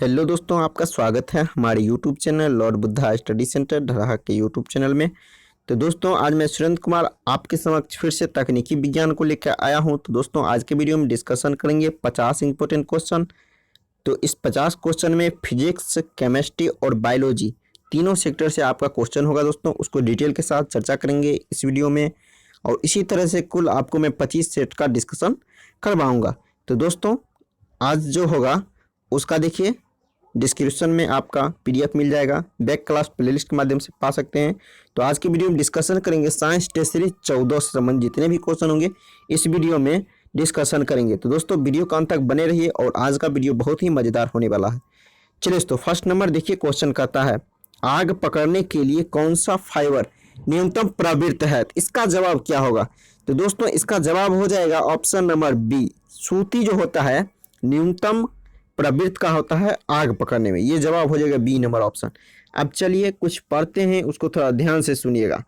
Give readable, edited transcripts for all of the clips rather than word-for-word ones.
Hello दोस्तों, आपका स्वागत है हमारे YouTube channel lord Buddha study centre Dharaha के यूट्यूब चैनल में। तो दोस्तों, आज मैं सुरेंद्र कुमार आपके समक्ष फिर से तकनीकी विज्ञान को लेकर आया हूं। तो दोस्तों, आज के वीडियो में डिस्कशन करेंगे 50 इंपॉर्टेंट क्वेश्चन। तो इस 50 क्वेश्चन में फिजिक्स, केमिस्ट्री और बायोलॉजी तीनों सेक्टर से आपका क्वेश्चन होगा। दोस्तों, उसको डिटेल के साथ चर्चा करेंगे इस वीडियो में, और इसी तरह से कुल आपको मैं 25 सेट का डिस्कशन करवाऊँगा। तो दोस्तों, आज जो होगा उसका देखिए डिस्क्रिप्शन में आपका पीडीएफ मिल जाएगा, बैक क्लास प्लेलिस्ट के माध्यम से पा सकते हैं। तो आज की वीडियो में डिस्कशन करेंगे साइंस टेस्ट सीरीज 14 से संबंधित जितने भी क्वेश्चन होंगे इस वीडियो में डिस्कशन करेंगे। तो दोस्तों, वीडियो का अंत तक बने रहिए और आज का वीडियो बहुत ही मजेदार होने वाला है। चलिए दोस्तों, फर्स्ट नंबर देखिए, क्वेश्चन कहता है आग पकड़ने के लिए कौन सा फाइबर न्यूनतम प्रवृत्त है। इसका जवाब क्या होगा? तो दोस्तों, इसका जवाब हो जाएगा ऑप्शन नंबर बी। सूती जो होता है न्यूनतम प्रवृत्त का होता है आग पकड़ने में। ये जवाब हो जाएगा बी नंबर ऑप्शन। अब चलिए कुछ पढ़ते हैं, उसको थोड़ा ध्यान से सुनिएगा।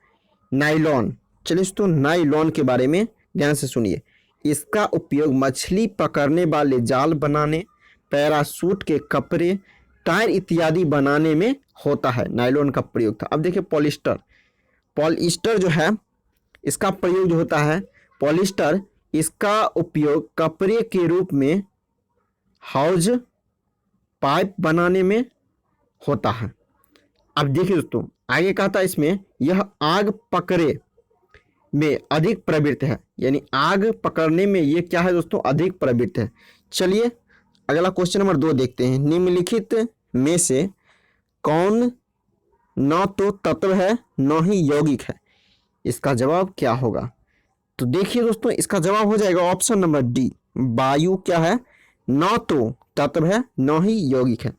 नाइलॉन, चलिए दोस्तों नाइलॉन के बारे में ध्यान से सुनिए। इसका उपयोग मछली पकड़ने वाले जाल बनाने, पैराशूट के कपड़े, टायर इत्यादि बनाने में होता है। नाइलॉन का प्रयोग था। अब देखिए पॉलिस्टर, पॉलिस्टर जो है इसका प्रयोग जो होता है पॉलिस्टर, इसका उपयोग कपड़े के रूप में हाउज पाइप बनाने में होता है। अब देखिए दोस्तों, आगे कहा था इसमें यह आग पकड़े में अधिक प्रवृत्त है, यानी आग पकड़ने में ये क्या है दोस्तों, अधिक प्रवृत्त है। चलिए अगला क्वेश्चन नंबर 2 देखते हैं। निम्नलिखित में से कौन न तो तत्व है न ही यौगिक है। इसका जवाब क्या होगा? तो देखिए दोस्तों, इसका जवाब हो जाएगा ऑप्शन नंबर डी। वायु क्या है? न तो तत्व है न ही यौगिक है।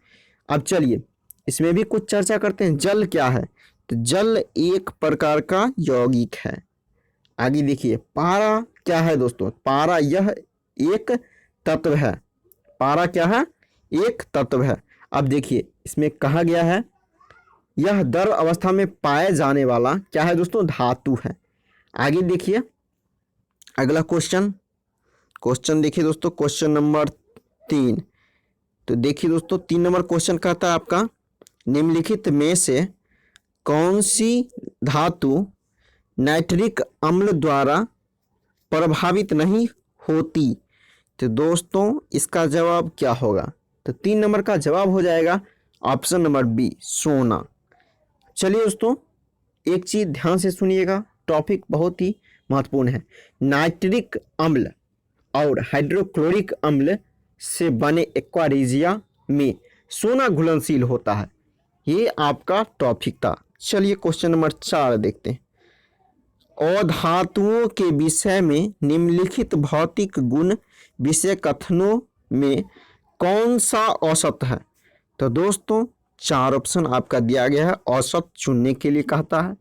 अब चलिए इसमें भी कुछ चर्चा करते हैं। जल क्या है? तो जल एक प्रकार का यौगिक है। आगे देखिए पारा क्या है दोस्तों? पारा यह एक तत्व है। पारा क्या है? एक तत्व है। अब देखिए इसमें कहा गया है यह द्रव अवस्था में पाए जाने वाला क्या है दोस्तों? धातु है। आगे देखिए अगला क्वेश्चन देखिए दोस्तों, क्वेश्चन नंबर 3। तो देखिए दोस्तों 3 नंबर क्वेश्चन कहता है आपका निम्नलिखित में से कौन सी धातु नाइट्रिक अम्ल द्वारा प्रभावित नहीं होती। तो दोस्तों इसका जवाब क्या होगा? तो 3 नंबर का जवाब हो जाएगा ऑप्शन नंबर बी, सोना। चलिए दोस्तों, एक चीज ध्यान से सुनिएगा, टॉपिक बहुत ही महत्वपूर्ण है। नाइट्रिक अम्ल और हाइड्रोक्लोरिक अम्ल से बने एक्वारिजिया में सोना घुलनशील होता है। ये आपका टॉपिक था। चलिए क्वेश्चन नंबर 4 देखते हैं। अधातुओं के विषय में निम्नलिखित भौतिक गुण विषय कथनों में कौन सा औसत है। तो दोस्तों 4 ऑप्शन आपका दिया गया है, औसत चुनने के लिए कहता है।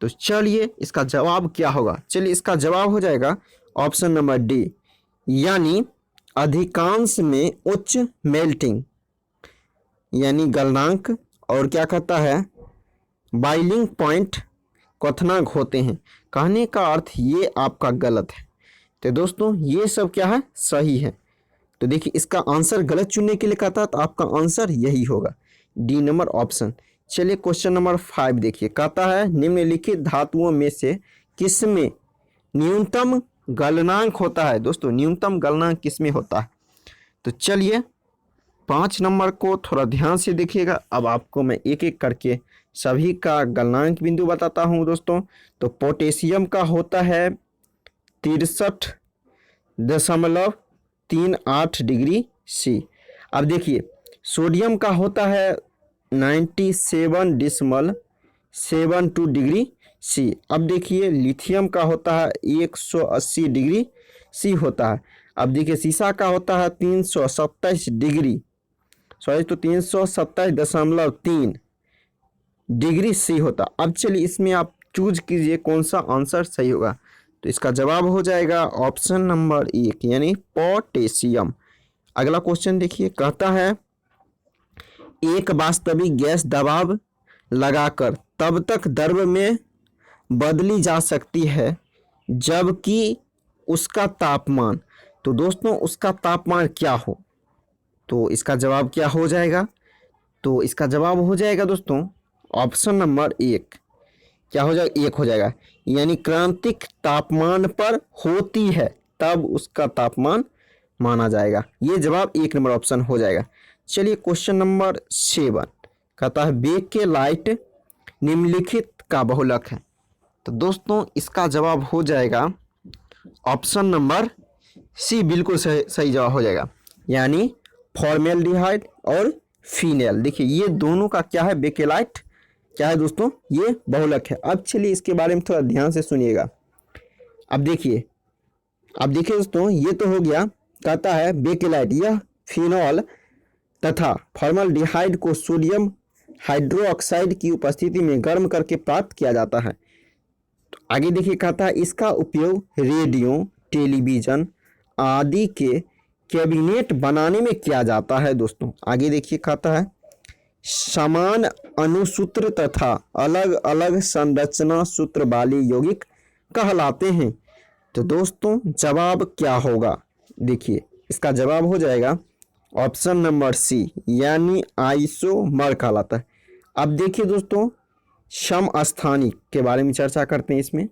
तो चलिए इसका जवाब क्या होगा? चलिए इसका जवाब हो जाएगा ऑप्शन नंबर डी, यानी अधिकांश में उच्च मेल्टिंग यानी गलनांक, और क्या कहता है बॉइलिंग पॉइंट क्वथनांक होते हैं। कहने का अर्थ ये आपका गलत है। तो दोस्तों ये सब क्या है? सही है। तो देखिए इसका आंसर गलत चुनने के लिए कहता है, तो आपका आंसर यही होगा डी नंबर ऑप्शन। चलिए क्वेश्चन नंबर 5 देखिए, कहता है निम्नलिखित धातुओं में से किसमें न्यूनतम गलनांक होता है। दोस्तों न्यूनतम गलनांक किसमें होता है? तो चलिए 5 नंबर को थोड़ा ध्यान से देखिएगा। अब आपको मैं एक एक करके सभी का गलनांक बिंदु बताता हूं दोस्तों। तो पोटेशियम का होता है 63.38 डिग्री सी। अब देखिए सोडियम का होता है 97.72 डिग्री सी। अब देखिए लिथियम का होता है 180 डिग्री सी होता है। अब देखिए सीसा का होता है 327 डिग्री, सॉरी तो 327.3 डिग्री सी होता। अब चलिए इसमें आप चूज कीजिए कौन सा आंसर सही होगा। तो इसका जवाब हो जाएगा ऑप्शन नंबर 1 यानी पोटेशियम। अगला क्वेश्चन देखिए, कहता है एक वास्तविक गैस दबाव लगाकर तब तक द्रव में बदली जा सकती है जबकि उसका तापमान, तो दोस्तों उसका तापमान क्या हो? तो इसका जवाब क्या हो जाएगा? तो इसका जवाब हो जाएगा दोस्तों ऑप्शन नंबर 1। क्या हो जाएगा? 1 हो जाएगा। यानी क्रांतिक तापमान पर होती है तब उसका तापमान माना जाएगा। ये जवाब 1 नंबर ऑप्शन हो जाएगा। चलिए क्वेश्चन नंबर 7 कहता है बेकेलाइट निम्नलिखित का बहुलक है। तो दोस्तों इसका जवाब हो जाएगा ऑप्शन नंबर सी, बिल्कुल सही जवाब हो जाएगा। यानी फॉर्मेल्डिहाइड और फिनेल, देखिए ये दोनों का क्या है? बेकेलाइट क्या है दोस्तों? ये बहुलक है। अब चलिए इसके बारे में थोड़ा ध्यान से सुनिएगा। अब देखिए दोस्तों, ये तो हो गया। कहता है बेकेलाइट यह फिनॉल तथा फॉर्मल्डिहाइड को सोडियम हाइड्रोक्साइड की उपस्थिति में गर्म करके प्राप्त किया जाता है। तो आगे देखिए कहता है इसका उपयोग रेडियो, टेलीविजन आदि के कैबिनेट बनाने में किया जाता है दोस्तों। आगे देखिए कहता है समान अनुसूत्र तथा अलग अलग संरचना सूत्र वाले यौगिक कहलाते हैं। तो दोस्तों जवाब क्या होगा? देखिए इसका जवाब हो जाएगा ऑप्शन नंबर सी, यानी आइसोमर कहलाता है। अब देखिए दोस्तों समस्थानिक के बारे में चर्चा करते हैं। इसमें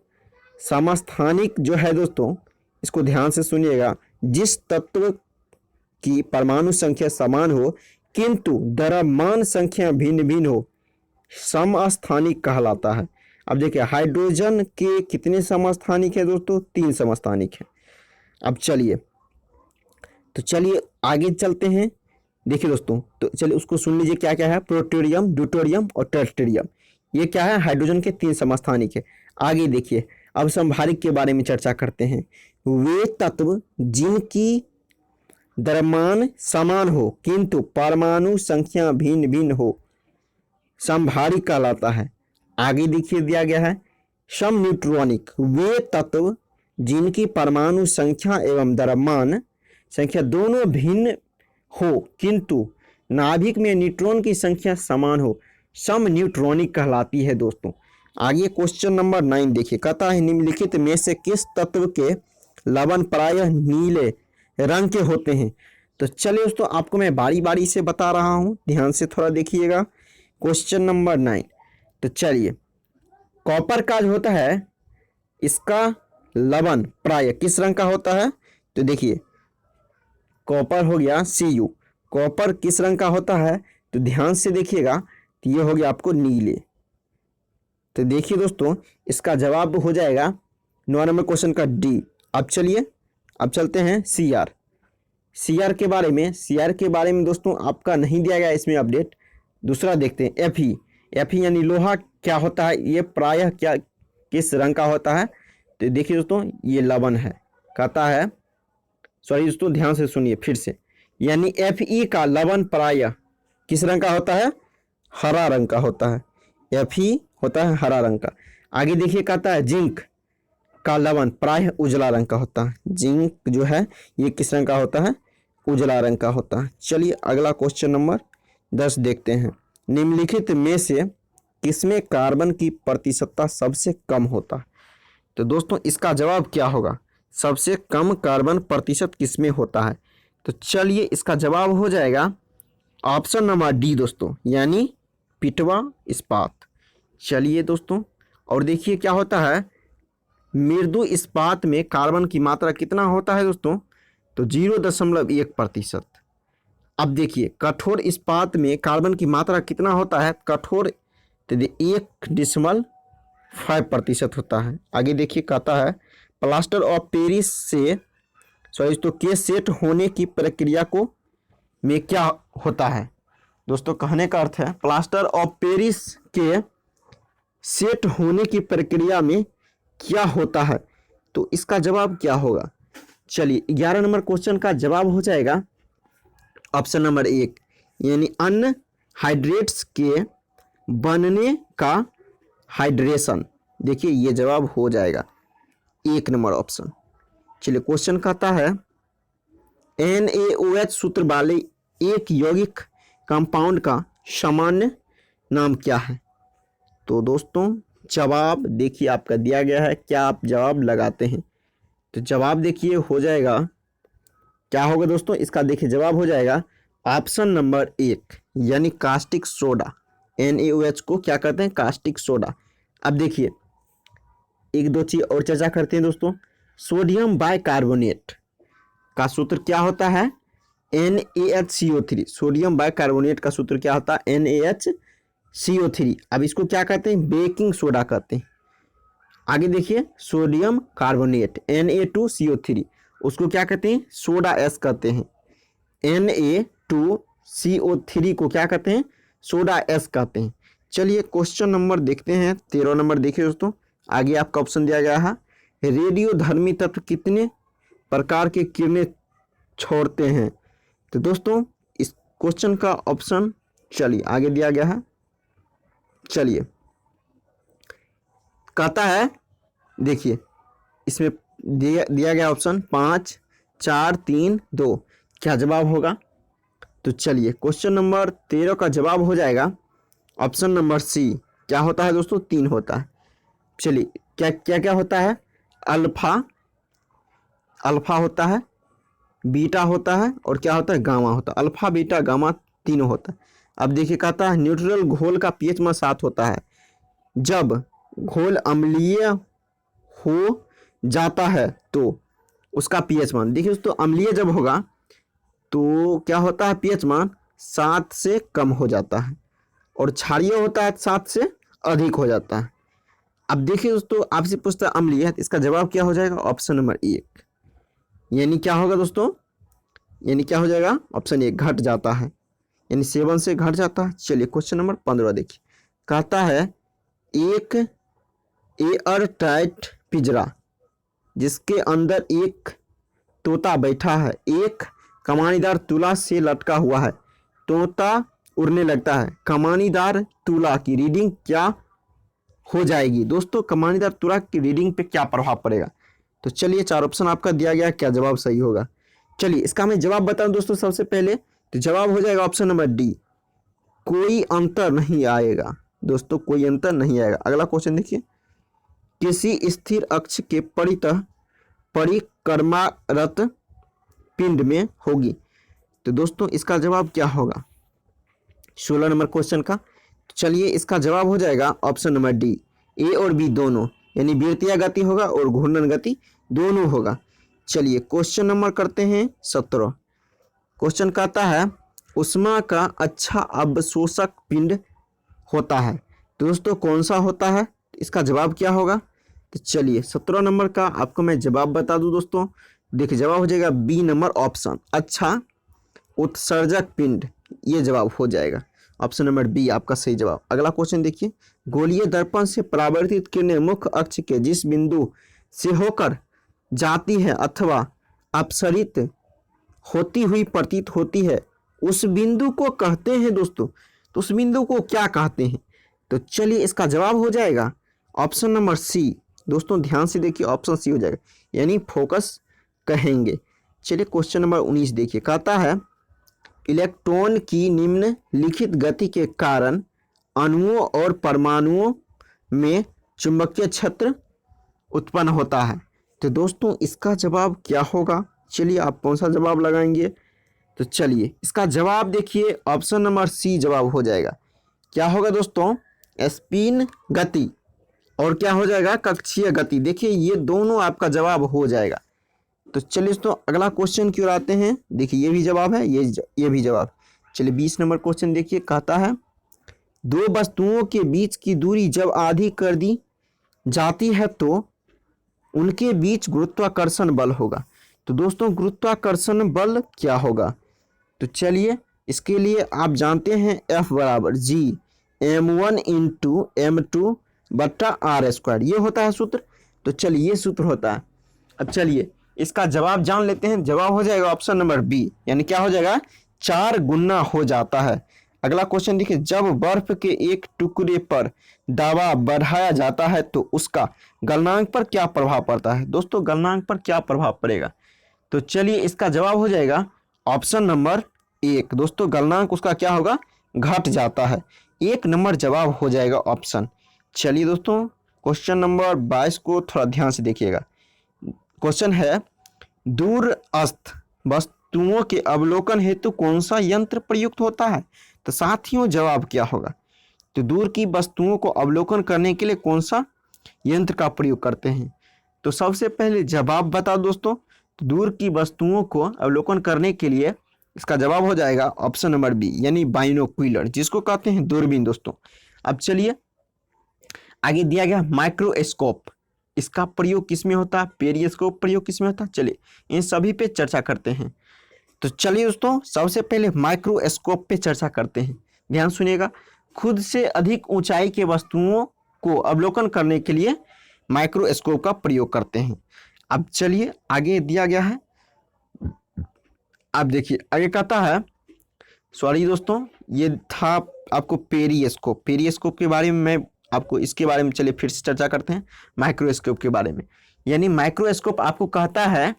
समस्थानिक जो है दोस्तों, इसको ध्यान से सुनिएगा। जिस तत्व की परमाणु संख्या समान हो किंतु द्रव्यमान संख्या भिन्न भिन्न हो समस्थानिक कहलाता है। अब देखिए हाइड्रोजन के कितने समस्थानिक है दोस्तों? 3 समस्थानिक है। अब चलिए आगे चलते हैं। देखिए दोस्तों, तो चलिए उसको सुन लीजिए क्या क्या है। प्रोटोरियम, ड्यूटेरियम और ट्रिटियम, ये क्या है? हाइड्रोजन के 3 समस्थानिक है। आगे देखिए अब समभारिक के बारे में चर्चा करते हैं। वे तत्व जिनकी द्रव्यमान समान हो किंतु परमाणु संख्या भिन्न भिन्न हो समभारिक कहलाता है। आगे देखिए दिया गया है समन्यूट्रॉनिक, वे तत्व जिनकी परमाणु संख्या एवं द्रव्यमान संख्या दोनों भिन्न हो किंतु नाभिक में न्यूट्रॉन की संख्या समान हो समन्यूट्रॉनिक कहलाती है दोस्तों। आगे क्वेश्चन नंबर 9 देखिए कहता है निम्नलिखित में से किस तत्व के लवण प्रायः नीले रंग के होते हैं? तो चलिए दोस्तों आपको मैं बारी बारी से बता रहा हूं, ध्यान से थोड़ा देखिएगा। क्वेश्चन नंबर 9, तो चलिए कॉपर का जो होता है इसका लवण प्रायः किस रंग का होता है? तो देखिए कॉपर हो गया Cu, कॉपर किस रंग का होता है? तो ध्यान से देखिएगा, तो ये हो गया आपको नीले। तो देखिए दोस्तों इसका जवाब हो जाएगा 9 नंबर क्वेश्चन का डी। अब चलते हैं Cr के बारे में दोस्तों आपका नहीं दिया गया इसमें अपडेट। दूसरा देखते हैं Fe यानी लोहा क्या होता है? ये प्रायः क्या किस रंग का होता है? तो देखिए दोस्तों ये लवण है। कहता है सॉरी दोस्तों ध्यान से सुनिए फिर से, यानी Fe का लवण प्रायः किस रंग का होता है? हरा रंग का होता है। Fe होता है हरा रंग का। आगे देखिए कहता है जिंक का लवण प्रायः उजला रंग का होता है। जिंक जो है ये किस रंग का होता है? उजला रंग का होता है। चलिए अगला क्वेश्चन नंबर 10 देखते हैं। निम्नलिखित में से किसमें कार्बन की प्रतिशतता सबसे कम होता है? तो दोस्तों इसका जवाब क्या होगा? सबसे कम कार्बन प्रतिशत किसमें होता है? तो चलिए इसका जवाब हो जाएगा ऑप्शन नंबर डी दोस्तों, यानी पिटवा इस्पात। चलिए दोस्तों और देखिए क्या होता है, मृदु इस्पात में कार्बन की मात्रा कितना होता है दोस्तों? तो 0.1%। अब देखिए कठोर इस्पात में कार्बन की मात्रा कितना होता है? कठोर तो 1.5% होता है। आगे देखिए कहता है प्लास्टर ऑफ पेरिस से के सेट होने की प्रक्रिया को में क्या होता है? दोस्तों कहने का अर्थ है प्लास्टर ऑफ पेरिस के सेट होने की प्रक्रिया में क्या होता है? तो इसका जवाब क्या होगा? चलिए 11 नंबर क्वेश्चन का जवाब हो जाएगा ऑप्शन नंबर 1, यानी अन्य हाइड्रेट्स के बनने का हाइड्रेशन। देखिए ये जवाब हो जाएगा 1 नंबर ऑप्शन। चलिए क्वेश्चन कहता है NaOH सूत्र वाले एक यौगिक कंपाउंड का सामान्य नाम क्या है? तो दोस्तों जवाब देखिए आपका दिया गया है, क्या आप जवाब लगाते हैं? तो जवाब देखिए हो जाएगा क्या होगा दोस्तों? इसका देखिए जवाब हो जाएगा ऑप्शन नंबर 1 यानी कास्टिक सोडा, NaOH को क्या कहते हैं? Caustic soda. अब देखिए एक दो चीज और चर्चा करते हैं दोस्तों। सोडियम बाइकार्बोनेट का सूत्र क्या होता है? NaHCO3। सोडियम बाइकार्बोनेट का सूत्र क्या होता है? NaHCO3। अब इसको क्या कहते हैं? बेकिंग सोडा कहते हैं। आगे देखिए सोडियम कार्बोनेट Na2CO3, उसको क्या कहते हैं? सोडा एस कहते हैं। Na2CO3 को क्या कहते हैं? सोडा एस कहते हैं। चलिए क्वेश्चन नंबर देखते हैं, 13 नंबर देखिए दोस्तों। आगे आपका ऑप्शन दिया गया है, रेडियोधर्मी तत्व कितने प्रकार के किरणें छोड़ते हैं? तो दोस्तों इस क्वेश्चन का ऑप्शन चलिए आगे दिया गया है। चलिए कहता है, देखिए इसमें दिया गया ऑप्शन 5 4 3 2, क्या जवाब होगा? तो चलिए क्वेश्चन नंबर 13 का जवाब हो जाएगा ऑप्शन नंबर सी। क्या होता है दोस्तों? 3 होता है। चलिए क्या क्या क्या होता है? अल्फा होता है, बीटा होता है और क्या होता है? गामा होता है। अल्फा बीटा गामा तीनों होता है। अब देखिए कहता है न्यूट्रल घोल का पीएच मान 7 होता है। जब घोल अम्लीय हो जाता है तो उसका पीएच मान, देखिए दोस्तों अम्लीय जब होगा तो क्या होता है? पीएच मान 7 से कम हो जाता है, और क्षारीय होता है 7 से अधिक हो जाता है। अब देखिए दोस्तों आपसे पूछता है अम्लीय है, तो इसका जवाब क्या हो जाएगा? ऑप्शन नंबर 1 यानी क्या होगा दोस्तों? यानी क्या हो जाएगा? ऑप्शन 1 घट जाता है, यानी 7 से घट जाता है। चलिए क्वेश्चन नंबर 15 देखिए, कहता है एक एयर टाइट पिंजरा जिसके अंदर एक तोता बैठा है, एक कमानीदार तुला से लटका हुआ है, तोता उड़ने लगता है, कमानीदार तुला की रीडिंग क्या हो जाएगी? दोस्तों कमानीदार तुला की रीडिंग पे क्या प्रभाव पड़ेगा? तो चलिए 4 ऑप्शन आपका दिया गया, क्या जवाब सही होगा? चलिए इसका मैं जवाब बताऊं दोस्तों। सबसे पहले तो जवाब हो जाएगा ऑप्शन नंबर डी, कोई अंतर नहीं आएगा। दोस्तों कोई अंतर नहीं आएगा। अगला क्वेश्चन देखिए, किसी स्थिर अक्ष के परितः परिक्रमारत पिंड में होगी। तो दोस्तों इसका जवाब क्या होगा 16 नंबर क्वेश्चन का? तो चलिए इसका जवाब हो जाएगा ऑप्शन नंबर डी, ए और बी दोनों, यानी वृत्तीय गति होगा और घूर्णन गति दोनों होगा। चलिए क्वेश्चन नंबर करते हैं 17। क्वेश्चन कहता है उष्मा का अच्छा अवशोषक पिंड होता है। तो दोस्तों कौन सा होता है? इसका जवाब क्या होगा? तो चलिए 17 नंबर का आपको मैं जवाब बता दूं दोस्तों। देखिए जवाब हो जाएगा बी नंबर ऑप्शन, अच्छा उत्सर्जक पिंड, ये जवाब हो जाएगा ऑप्शन नंबर बी आपका सही जवाब। अगला क्वेश्चन देखिए, गोलीय दर्पण से परावर्तित किरणें मुख्य अक्ष के जिस बिंदु से होकर जाती है अथवा अपसरित होती हुई प्रतीत होती है उस बिंदु को कहते हैं दोस्तों। तो उस बिंदु को क्या कहते हैं? तो चलिए इसका जवाब हो जाएगा ऑप्शन नंबर सी। दोस्तों ध्यान से देखिए ऑप्शन सी हो जाएगा, यानी फोकस कहेंगे। चलिए क्वेश्चन नंबर 19 देखिए, कहता है इलेक्ट्रॉन की निम्नलिखित गति के कारण अणुओं और परमाणुओं में चुंबकीय क्षेत्र उत्पन्न होता है। तो दोस्तों इसका जवाब क्या होगा? चलिए आप कौन सा जवाब लगाएंगे? तो चलिए इसका जवाब देखिए ऑप्शन नंबर सी जवाब हो जाएगा। क्या होगा दोस्तों? स्पिन गति और क्या हो जाएगा? कक्षीय गति। देखिए ये दोनों आपका जवाब हो जाएगा। तो चलिए दोस्तों अगला क्वेश्चन की ओर आते हैं। देखिए ये भी जवाब है, ये भी जवाब। चलिए 20 नंबर क्वेश्चन देखिए, कहता है दो वस्तुओं के बीच की दूरी जब आधी कर दी जाती है तो उनके बीच गुरुत्वाकर्षण बल होगा। तो दोस्तों गुरुत्वाकर्षण बल क्या होगा? तो चलिए इसके लिए आप जानते हैं F बराबर जी m1 इंटू m2 बट्टा आर स्क्वायर, ये होता है सूत्र। तो चलिए ये सूत्र होता है। अब चलिए इसका जवाब जान लेते हैं। जवाब हो जाएगा ऑप्शन नंबर बी, यानी क्या हो जाएगा? 4 गुना हो जाता है। अगला क्वेश्चन देखिए, जब बर्फ के एक टुकड़े पर दबाव बढ़ाया जाता है तो उसका गलनांक पर क्या प्रभाव पड़ता है? दोस्तों गलनांक पर क्या प्रभाव पड़ेगा? तो चलिए इसका जवाब हो जाएगा ऑप्शन नंबर 1। दोस्तों गलनांक उसका क्या होगा? घट जाता है। 1 नंबर जवाब हो जाएगा ऑप्शन। चलिए दोस्तों क्वेश्चन नंबर 22 को थोड़ा ध्यान से देखिएगा। क्वेश्चन है दूरस्थ वस्तुओं के अवलोकन हेतु कौन सा यंत्र प्रयुक्त होता है? तो साथियों जवाब क्या होगा? तो दूर की वस्तुओं को अवलोकन करने के लिए कौन सा यंत्र का प्रयोग करते हैं? तो सबसे पहले जवाब बताओ दोस्तों। तो दूर की वस्तुओं को अवलोकन करने के लिए इसका जवाब हो जाएगा ऑप्शन नंबर बी, यानी बाइनोक्यूलर, जिसको कहते हैं दूरबीन दोस्तों। अब चलिए आगे दिया गया माइक्रोस्कोप, इसका प्रयोग किसमें होता है? पेरिस्कोप प्रयोग किसमें होता है? चलिए इन सभी पे चर्चा करते हैं। तो चलिए दोस्तों सबसे पहले माइक्रोस्कोप पे चर्चा करते हैं। ध्यान सुनिएगा, खुद से अधिक ऊंचाई के वस्तुओं को अवलोकन करने के लिए माइक्रोस्कोप का प्रयोग करते हैं। अब चलिए आगे दिया गया है, अब देखिए आगे कहता है, सॉरी दोस्तों ये था आपको पेरिस्कोप। पेरिस्कोप के बारे में मैं आपको इसके बारे में चलिए फिर से चर्चा करते हैं माइक्रोस्कोप के बारे में। यानी माइक्रोस्कोप आपको कहता है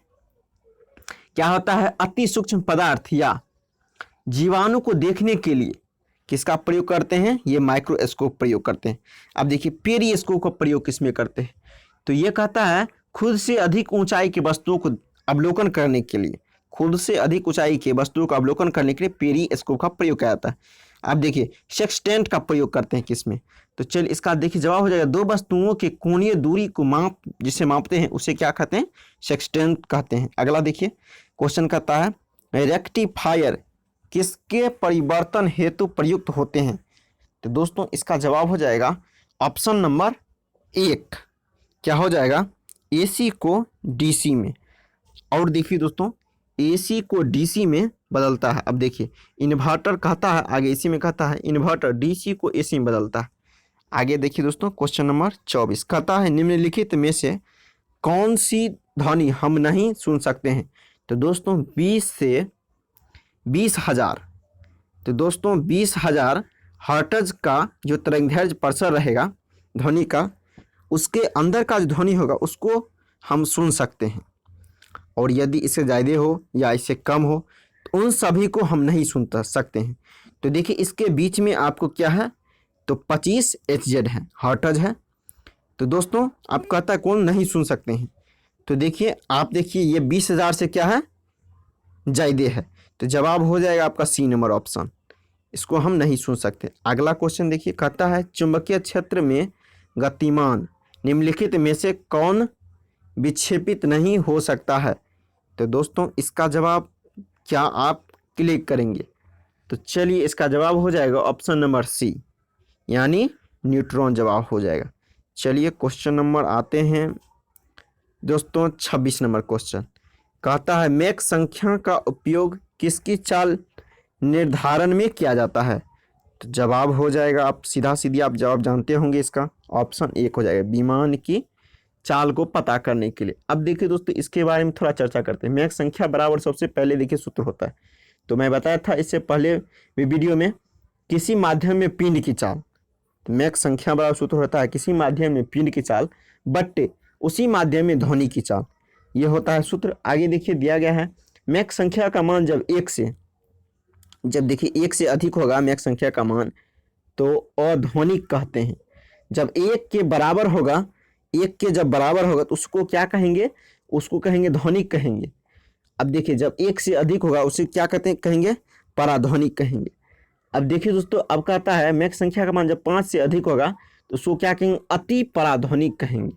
क्या होता है? अति सूक्ष्म पदार्थ या जीवाणु को देखने के लिए किसका प्रयोग करते हैं? ये माइक्रोस्कोप प्रयोग करते हैं। अब देखिए पेरिस्कोप का प्रयोग किसमें करते हैं? तो ये कहता है खुद से अधिक ऊंचाई की वस्तुओं को अवलोकन करने के लिए, खुद से अधिक ऊंचाई के वस्तुओं का अवलोकन करने के लिए पेरिस्कोप का प्रयोग किया जाता है। अब देखिए सेक्सटेंट का प्रयोग करते हैं किसमें? तो चलिए इसका देखिए जवाब हो जाएगा, दो वस्तुओं के कोणीय दूरी को जिसे मापते हैं उसे क्या कहते हैं? सेक्सटेंट कहते हैं। अगला देखिए क्वेश्चन कहता है रेक्टिफायर किसके परिवर्तन हेतु प्रयुक्त होते हैं? तो दोस्तों इसका जवाब हो जाएगा ऑप्शन नंबर एक, क्या हो जाएगा? एसी को डीसी में। और देखिए दोस्तों एसी को डीसी में बदलता है। अब देखिए इन्वर्टर कहता है, आगे एसी में कहता है इन्वर्टर डीसी को एसी में बदलता है। आगे देखिए दोस्तों क्वेश्चन नंबर 24 कहता है निम्नलिखित में से कौन सी ध्वनि हम नहीं सुन सकते हैं? तो दोस्तों 20 से 20,000, तो दोस्तों 20,000 हर्ट्ज का जो तरंगदैर्घ्य प्रसार रहेगा ध्वनि का, उसके अंदर का जो ध्वनि होगा उसको हम सुन सकते हैं। और यदि इससे ज़्यादा हो या इससे कम हो तो उन सभी को हम नहीं सुन सकते हैं। तो देखिए इसके बीच में आपको क्या है? तो 25 HZ है, हर्ट्ज है। तो दोस्तों आप कहता है कौन नहीं सुन सकते हैं? तो देखिए आप देखिए ये 20,000 से क्या है? ज़्यादा है। तो जवाब हो जाएगा आपका सी नंबर ऑप्शन, इसको हम नहीं सुन सकते। अगला क्वेश्चन देखिए कहता है चुंबकीय क्षेत्र में गतिमान निम्नलिखित में से कौन विक्षेपित नहीं हो सकता है? तो दोस्तों इसका जवाब क्या आप क्लिक करेंगे? तो चलिए इसका जवाब हो जाएगा ऑप्शन नंबर सी, यानी न्यूट्रॉन जवाब हो जाएगा। चलिए क्वेश्चन नंबर आते हैं दोस्तों 26 नंबर क्वेश्चन कहता है मैक संख्या का उपयोग किसकी चाल निर्धारण में किया जाता है? तो जवाब हो जाएगा, आप सीधा सीधी आप जवाब जानते होंगे, इसका ऑप्शन एक हो जाएगा, विमान की चाल को पता करने के लिए। अब देखिए दोस्तों इसके बारे में थोड़ा चर्चा करते हैं। मैक संख्या बराबर सबसे पहले देखिए सूत्र होता है, तो मैं बताया था इससे पहले भी वीडियो में, किसी माध्यम में पिंड की चाल। तो मैक संख्या बराबर सूत्र होता है किसी माध्यम में पिंड की चाल बट्टे उसी माध्यम में ध्वनि की चाल, ये होता है सूत्र। आगे देखिए दिया गया है मैक संख्या का मान जब देखिए 1 से अधिक होगा मैक संख्या का मान तो अध्वनिक कहते हैं। जब 1 के बराबर होगा, 1 के जब बराबर होगा तो उसको क्या कहेंगे? उसको कहेंगे ध्वनिक कहेंगे। अब देखिए जब 1 से अधिक होगा उसे क्या कहेंगे? पराध्वनिक कहेंगे। अब देखिए दोस्तों अब कहता है मैक संख्या का मान जब 5 से अधिक होगा तो उसको क्या कहेंगे? अति पराध्वनिक कहेंगे।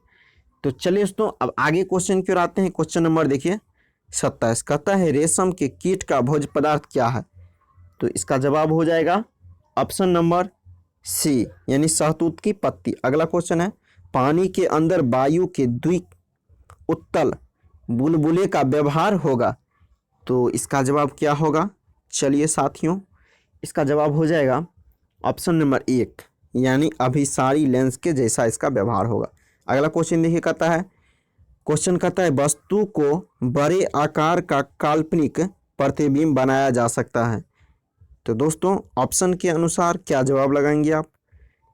तो चलिए दोस्तों अब आगे क्वेश्चन की ओर आते हैं। क्वेश्चन नंबर देखिए 27 कहता है रेशम के कीट का भोज्य पदार्थ क्या है? तो इसका जवाब हो जाएगा ऑप्शन नंबर सी, यानी शहतूत की पत्ती। अगला क्वेश्चन है पानी के अंदर वायु के द्विउत्तल बुलबुले का व्यवहार होगा, तो इसका जवाब क्या होगा? चलिए साथियों इसका जवाब हो जाएगा ऑप्शन नंबर एक, यानी अभिसारी लेंस के जैसा इसका व्यवहार होगा। अगला क्वेश्चन देखिए कहता है वस्तु को बड़े आकार का काल्पनिक प्रतिबिंब बनाया जा सकता है। तो दोस्तों ऑप्शन के अनुसार क्या जवाब लगाएंगे आप?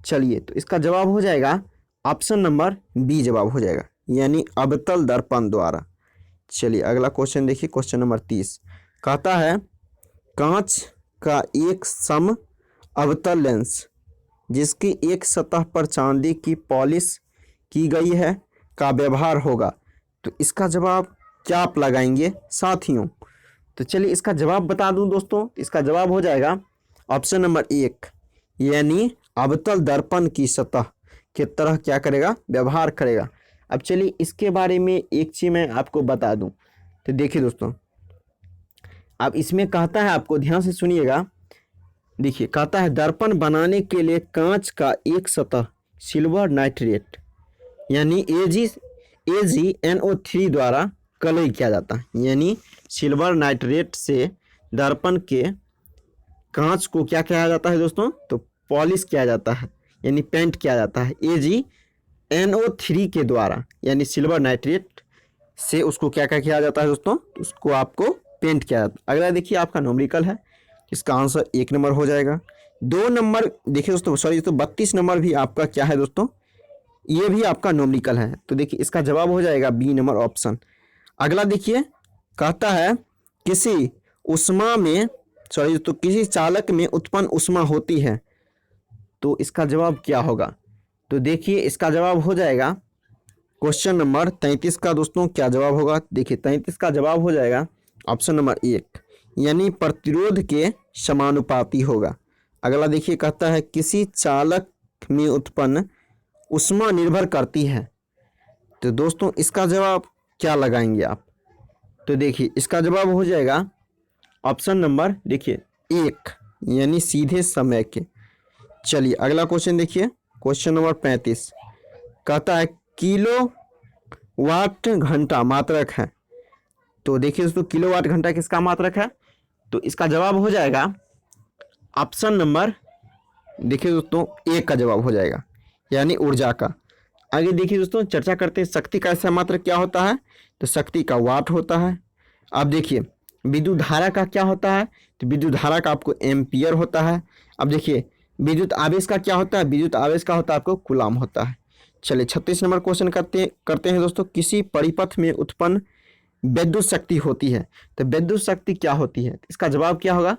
चलिए तो इसका जवाब हो जाएगा ऑप्शन नंबर बी जवाब हो जाएगा, यानी अवतल दर्पण द्वारा। चलिए अगला क्वेश्चन देखिए क्वेश्चन नंबर 30 कहता है कांच का एक सम अवतल लेंस जिसकी एक सतह पर चांदी की पॉलिश की गई है का व्यवहार होगा, तो इसका जवाब क्या आप लगाएंगे साथियों? तो चलिए इसका जवाब बता दूं दोस्तों, इसका जवाब हो जाएगा ऑप्शन नंबर 1, यानी अवतल दर्पण की सतह की तरह क्या करेगा, व्यवहार करेगा। अब चलिए इसके बारे में एक चीज मैं आपको बता दूं। तो देखिए दोस्तों, अब इसमें कहता है, आपको ध्यान से सुनिएगा, देखिए कहता है दर्पण बनाने के लिए कांच का एक सतह सिल्वर नाइट्रेट यानी AgNO3 द्वारा कलई किया जाता है। यानी सिल्वर नाइट्रेट से दर्पण के कांच को क्या किया जाता है दोस्तों, तो पॉलिश किया जाता है, यानी पेंट किया जाता है AgNO3 के द्वारा, यानी सिल्वर नाइट्रेट से उसको क्या क्या किया जाता है दोस्तों, उसको आपको पेंट किया जाता है। अगला देखिए आपका न्यूमेरिकल है, इसका आंसर 1 नंबर हो जाएगा। 2 नंबर देखिए दोस्तों, सॉरी तो 32 नंबर भी आपका क्या है दोस्तों, ये भी आपका न्यूमेरिकल है। तो देखिए इसका जवाब हो जाएगा बी नंबर ऑप्शन। अगला देखिए कहता है किसी उष्मा में, सॉरी तो किसी चालक में उत्पन्न उष्मा होती है, तो इसका जवाब क्या होगा। तो देखिए इसका जवाब हो जाएगा क्वेश्चन नंबर 33 का दोस्तों क्या जवाब होगा। देखिए 33 का जवाब हो जाएगा ऑप्शन नंबर 1, यानी प्रतिरोध के समानुपाती होगा। अगला देखिए कहता है किसी चालक में उत्पन्न उष्मा निर्भर करती है, तो दोस्तों इसका जवाब क्या लगाएंगे आप। तो देखिए इसका जवाब हो जाएगा ऑप्शन नंबर देखिए 1, यानी सीधे समय के। चलिए अगला क्वेश्चन देखिए, क्वेश्चन नंबर 35 कहता है किलो वाट घंटा मात्रक है। तो देखिए दोस्तों किलोवाट घंटा किसका मात्रक है, तो इसका जवाब हो जाएगा ऑप्शन नंबर देखिए दोस्तों 1 का जवाब हो जाएगा, यानी ऊर्जा का। आगे देखिए दोस्तों चर्चा करते हैं शक्ति का ऐसा मात्रक क्या होता है, तो शक्ति का वाट होता है। अब देखिए विद्युत धारा का क्या होता है, तो विद्युत धारा का आपको एम्पियर होता है। अब देखिए विद्युत आवेश का क्या होता है, विद्युत आवेश का होता है आपको कूलाम होता है। चलिए 36 नंबर क्वेश्चन करते हैं दोस्तों, किसी परिपथ में उत्पन्न विद्युत शक्ति होती है, तो विद्युत शक्ति क्या होती है, इसका जवाब क्या होगा।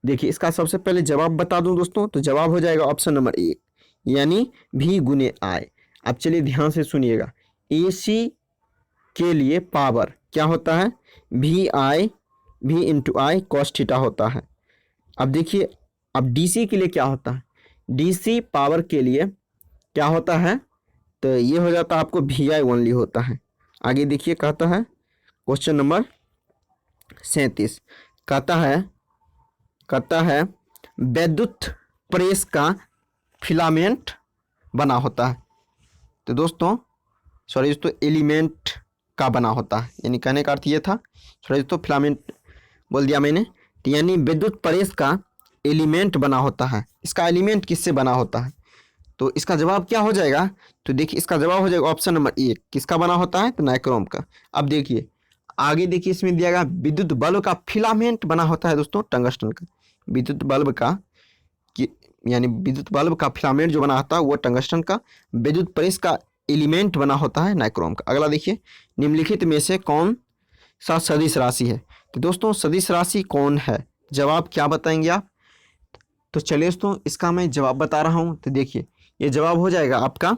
देखिए इसका सबसे पहले जवाब बता दूं दोस्तों, तो जवाब हो जाएगा ऑप्शन नंबर 1, यानी V गुने I। अब चलिए ध्यान से सुनिएगा, AC के लिए पावर क्या होता है, V into I cos theta होता है। अब देखिए अब DC के लिए क्या होता है, DC पावर के लिए क्या होता है, तो ये हो जाता है आपको VI ओनली होता है। आगे देखिए कहता है क्वेश्चन नंबर 37 कहता है विद्युत प्रेस का फिलामेंट बना होता है, तो दोस्तों सॉरी दोस्तों एलिमेंट का बना होता है, यानी कहने का अर्थ ये था, सॉरी दोस्तों फिलामेंट बोल दिया मैंने, तो यानी विद्युत प्रेस का एलिमेंट बना होता है। इसका एलिमेंट किससे बना होता है, तो इसका जवाब क्या हो जाएगा, तो देखिए इसका जवाब हो जाएगा ऑप्शन नंबर 1, किसका बना होता है, तो नाइक्रोम का। अब देखिए आगे देखिए इसमें दिया गया विद्युत बल्ब का फिलामेंट बना होता है दोस्तों टंगस्टन का। विद्युत बल्ब का यानी विद्युत बल्ब का फिलामेंट जो बना होता है वो टंगस्टन का, विद्युत प्रेस का एलिमेंट बना होता है नाइक्रोम का। अगला देखिए निम्नलिखित में से कौन सा सदिश राशि है, तो दोस्तों सदिश राशि कौन है, जवाब क्या बताएंगे आप। तो चलिए दोस्तों इसका मैं जवाब बता रहा हूँ, तो देखिए ये जवाब हो जाएगा आपका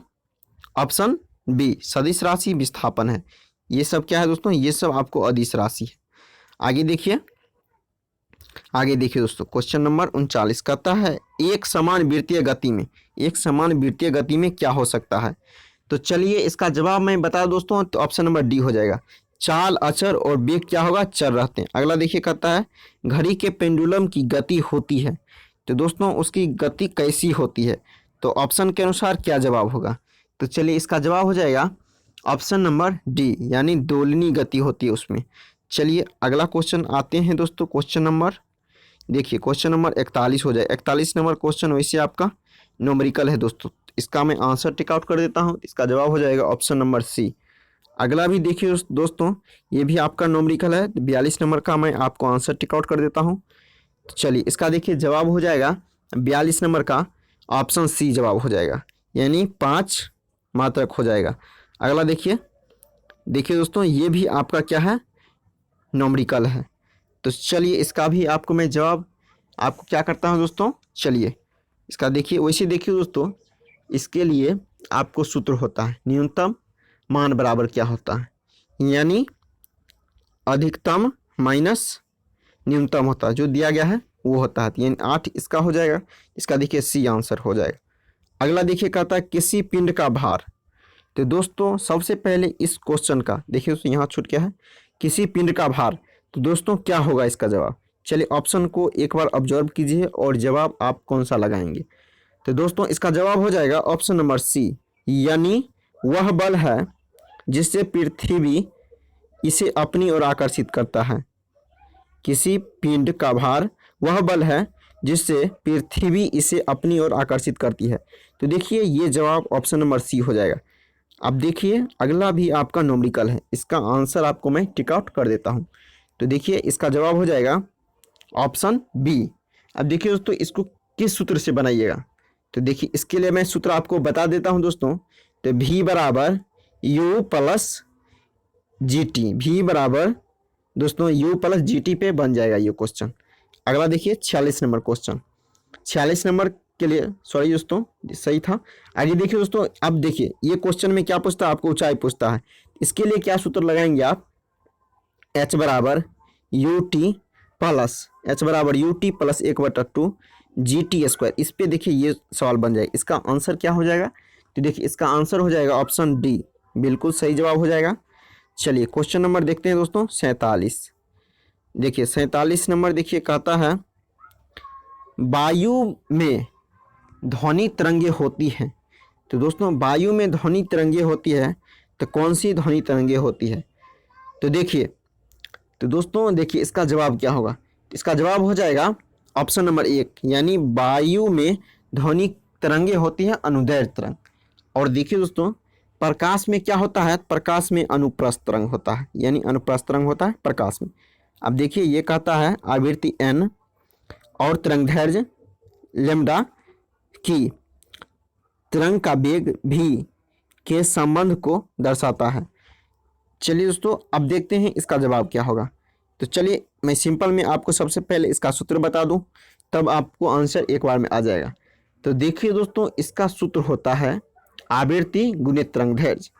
ऑप्शन बी, सदिश राशि विस्थापन है। ये सब क्या है दोस्तों, ये सब आपको अदिश राशि है। आगे देखिए दोस्तों क्वेश्चन नंबर 39 कहता है एक समान वृत्तीय गति में क्या हो सकता है। तो चलिए इसका जवाब मैं बता दोस्तों, तो ऑप्शन नंबर डी हो जाएगा, चाल अचर और वेग क्या होगा, चर रहते हैं। अगला देखिए कहता है घड़ी के पेंडुलम की गति होती है, तो दोस्तों उसकी गति कैसी होती है, तो ऑप्शन के अनुसार क्या जवाब होगा। तो चलिए इसका जवाब हो जाएगा ऑप्शन नंबर डी, यानी दोलनी गति होती है उसमें। चलिए अगला क्वेश्चन आते हैं दोस्तों, क्वेश्चन नंबर देखिए क्वेश्चन नंबर 41 हो जाए। 41 नंबर क्वेश्चन वैसे आपका न्यूमेरिकल है दोस्तों, इसका मैं आंसर टिक आउट कर देता हूँ, इसका जवाब हो जाएगा ऑप्शन नंबर सी। अगला भी देखिए दोस्तों ये भी आपका न्यूमेरिकल है, 42 नंबर का मैं आपको आंसर टिक आउट कर देता हूँ। तो चलिए इसका देखिए जवाब हो जाएगा 42 नंबर का ऑप्शन सी जवाब हो जाएगा, यानी 5 मात्रक हो जाएगा। अगला देखिए दोस्तों ये भी आपका क्या है, न्यूमेरिकल है। तो चलिए इसका भी आपको मैं जवाब आपको क्या करता हूँ दोस्तों, चलिए इसका देखिए वैसे देखिए दोस्तों, इसके लिए आपको सूत्र होता है न्यूनतम मान बराबर क्या होता है, यानी अधिकतम माइनस न्यूनतम होता है, जो दिया गया है वो होता है, यानी 8 इसका हो जाएगा। इसका देखिए सी आंसर हो जाएगा। अगला देखिए कहता है किसी पिंड का भार। तो दोस्तों सबसे पहले इस क्वेश्चन का देखिए दोस्तों यहाँ छूट क्या है, किसी पिंड का भार। तो दोस्तों क्या होगा इसका जवाब, चलिए ऑप्शन को एक बार ऑब्जर्व कीजिए और जवाब आप कौन सा लगाएंगे। तो दोस्तों इसका जवाब हो जाएगा ऑप्शन नंबर सी, यानी वह बल है जिससे पृथ्वी इसे अपनी ओर आकर्षित करता है। किसी पिंड का भार वह बल है जिससे पृथ्वी इसे अपनी ओर आकर्षित करती है। तो देखिए ये जवाब ऑप्शन नंबर सी हो जाएगा। अब देखिए अगला भी आपका न्यूमेरिकल है, इसका आंसर आपको मैं टिक आउट कर देता हूँ। तो देखिए इसका जवाब हो जाएगा ऑप्शन बी। अब देखिए दोस्तों इसको किस सूत्र से बनाइएगा, तो देखिए इसके लिए मैं सूत्र आपको बता देता हूँ दोस्तों। तो v बराबर u plus g t, v बराबर दोस्तों u प्लस जी टी पे बन जाएगा ये क्वेश्चन। अगला देखिए 46 नंबर क्वेश्चन, 46 नंबर के लिए सॉरी दोस्तों सही था। आगे देखिए दोस्तों, अब देखिए ये क्वेश्चन में क्या पूछता है, आपको ऊंचाई पूछता है। इसके लिए क्या सूत्र लगाएंगे आप, h बराबर U T plus plus 1/2 G T square. इस पे देखिए ये सवाल बन जाएगा। इसका आंसर क्या हो जाएगा, तो देखिए इसका आंसर हो जाएगा ऑप्शन डी, बिल्कुल सही जवाब हो जाएगा। चलिए क्वेश्चन नंबर देखते हैं दोस्तों 47। देखिए 47 नंबर देखिए कहता है वायु में ध्वनि तरंगे होती हैं। तो दोस्तों वायु में ध्वनि तरंगे होती है, तो कौन सी ध्वनि तरंगे होती है। तो देखिए तो दोस्तों देखिए इसका जवाब क्या होगा, इसका जवाब हो जाएगा ऑप्शन नंबर 1, यानी वायु में ध्वनि तरंगे होती है अनुदैर्घ्य तरंग। और देखिए दोस्तों प्रकाश में क्या होता है, प्रकाश में अनुप्रस्थ तरंग होता है, यानी अनुप्रस्थ तरंग होता है प्रकाश में। अब देखिए ये कहता है आवृत्ति n और तरंगदैर्घ्य लैम्डा की तरंग का वेग v के संबंध को दर्शाता है। चलिए दोस्तों अब देखते हैं इसका जवाब क्या होगा। तो चलिए मैं सिंपल में आपको सबसे पहले इसका सूत्र बता दूं, तब आपको आंसर एक बार में आ जाएगा। तो देखिए दोस्तों इसका सूत्र होता है आवृत्ति गुणित तरंगदैर्घ्य,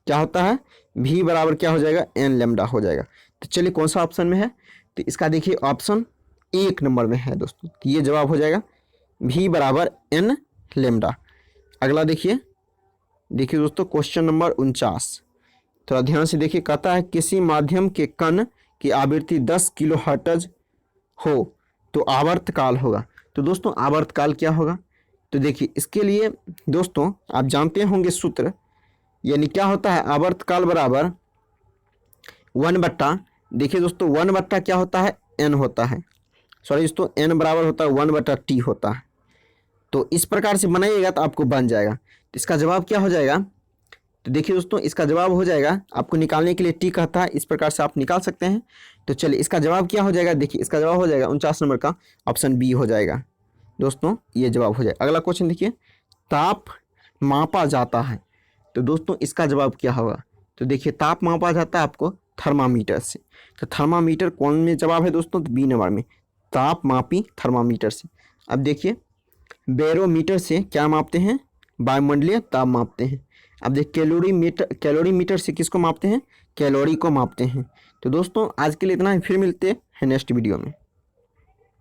क्या होता है v बराबर क्या हो जाएगा n लैम्डा हो जाएगा। तो चलिए कौन सा ऑप्शन में है, तो इसका देखिए ऑप्शन 1 नंबर में है दोस्तों, तो ये जवाब हो जाएगा v बराबर n लैम्डा। अगला देखिए दोस्तों क्वेश्चन नंबर 49, थोड़ा ध्यान से देखिए। कहता है किसी माध्यम के कण की आवृत्ति 10 किलो हर्ट्ज हो तो आवर्तकाल होगा। तो दोस्तों आवर्तकाल क्या होगा, तो देखिए इसके लिए दोस्तों आप जानते होंगे सूत्र, यानी क्या होता है आवर्तकाल बराबर 1/, देखिए दोस्तों 1/, क्या होता है n होता है, सॉरी दोस्तों n बराबर होता है 1/t होता है। तो इस प्रकार से बनाइएगा तो आपको बन जाएगा। तो इसका जवाब क्या हो जाएगा, तो देखिए दोस्तों इसका जवाब हो जाएगा, आपको निकालने के लिए टी कहता है, इस प्रकार से आप निकाल सकते हैं। तो चलिए इसका जवाब क्या हो जाएगा, देखिए इसका जवाब हो जाएगा 49 नंबर का ऑप्शन बी हो जाएगा दोस्तों, ये जवाब हो जाएगा। अगला क्वेश्चन देखिए ताप मापा जाता है। तो दोस्तों इसका जवाब क्या होगा, तो देखिए ताप मापा जाता है आपको थर्मामीटर से। तो थर्मामीटर कौन में जवाब है दोस्तों, तो बी नंबर में, ताप मापी थर्मामीटर से। अब देखिए बैरोमीटर से क्या मापते हैं, वायुमंडलीय ताप मापते हैं। अब देखिए कैलोरीमीटर से किसको मापते हैं, कैलोरी को मापते हैं। तो दोस्तों आज के लिए इतना ही, फिर मिलते हैं नेक्स्ट वीडियो में।